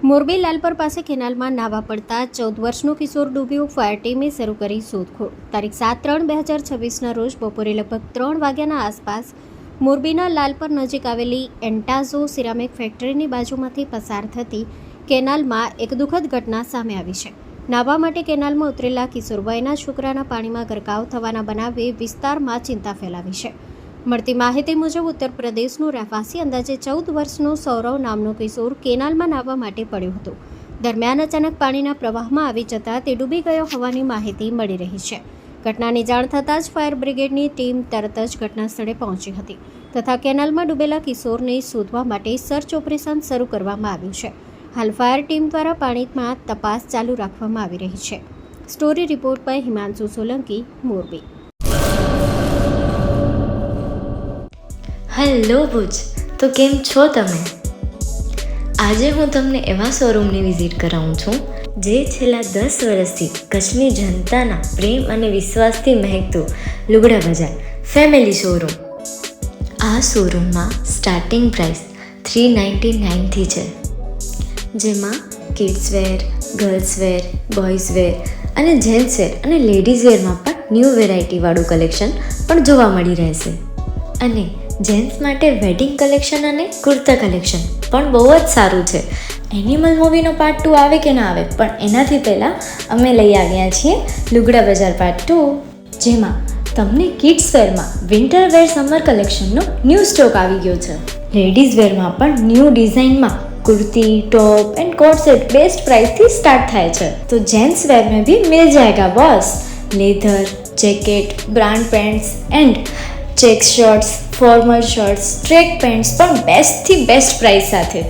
મોરબી લાલપર પાસે કેનાલમાં નાવા પડતા 14 વર્ષનો કિશોર ડૂબ્યો. ફાયર ટીમે શરૂ કરી શોધખોળ. તારીખ 7/3/2026ના રોજ બપોરે લગભગ 3 વાગ્યાના આસપાસ મોરબીના લાલપર નજીક આવેલી એન્ટાઝો સિરામિક ફેક્ટરીની બાજુમાંથી પસાર થતી કેનાલમાં એક દુઃખદ ઘટના સામે આવી છે. નાવા માટે કેનાલમાં ઉતરેલા કિશોરભાઈના છોકરાના પાણીમાં ગરકાવ થવાના બનાવે વિસ્તારમાં ચિંતા ફેલાવી છે. મળતી માહિતી મુજબ ઉત્તર પ્રદેશનો રહેવાસી અંદાજે 14 વર્ષનો સૌરવ નામનો કિશોર કેનાલમાં નાહવા માટે પડ્યો હતો. દરમિયાન અચાનક પાણીના પ્રવાહમાં આવી જતાં તે ડૂબી ગયો હોવાની માહિતી મળી રહી છે. ઘટનાની જાણ થતાં જ ફાયર બ્રિગેડની ટીમ તરત જ ઘટના સ્થળે પહોંચી હતી તથા કેનાલમાં ડૂબેલા કિશોરને શોધવા માટે સર્ચ ઓપરેશન શરૂ કરવામાં આવ્યું છે. હાલ ફાયર ટીમ દ્વારા પાણીમાં તપાસ ચાલુ રાખવામાં આવી રહી છે. Story report by Himanshu Solanki, Morbi. Hello Bhuj, તો કેમ છો તમે? આજે હું તમને એવા શોરૂમની વિઝિટ કરાવું છું જે છેલ્લા 10 વર્ષથી કચ્છની જનતાના પ્રેમ અને વિશ્વાસથી મહેકતું લુગડા બજાર ફેમિલી શોરૂમ. આ શોરૂમમાં સ્ટાર્ટિંગ પ્રાઇસ 399થી છે, જેમાં kids wear, girls wear, boys wear અને જેન્ટ્સ વેર અને લેડીઝ વેરમાં પણ ન્યૂ વેરાયટીવાળું કલેક્શન પણ જોવા મળી રહેશે. અને જેન્ટ્સ માટે વેડિંગ કલેક્શન અને કુર્તા કલેક્શન પણ બહુ જ સારું છે. એનિમલ મૂવીનો પાર્ટ 2 આવે કે ના આવે, પણ એનાથી પહેલાં અમે લઈ આવ્યા છીએ લુગડા બજાર પાર્ટ 2, જેમાં તમને કિડ્સ વેરમાં વિન્ટર વેર સમર કલેક્શનનો ન્યૂ સ્ટોક આવી ગયો છે. લેડીઝ વેરમાં પણ ન્યૂ ડિઝાઇનમાં kurti, top and coat set best price थी स्टार्ट थाय छे. तो जेंट्स वेर में भी मिल जाएगा boss. Leather, jacket, brand pants and check shirts, formal shirts, track pants પણ બેસ્ટ થી બેસ્ટ પ્રાઇસ સાથે.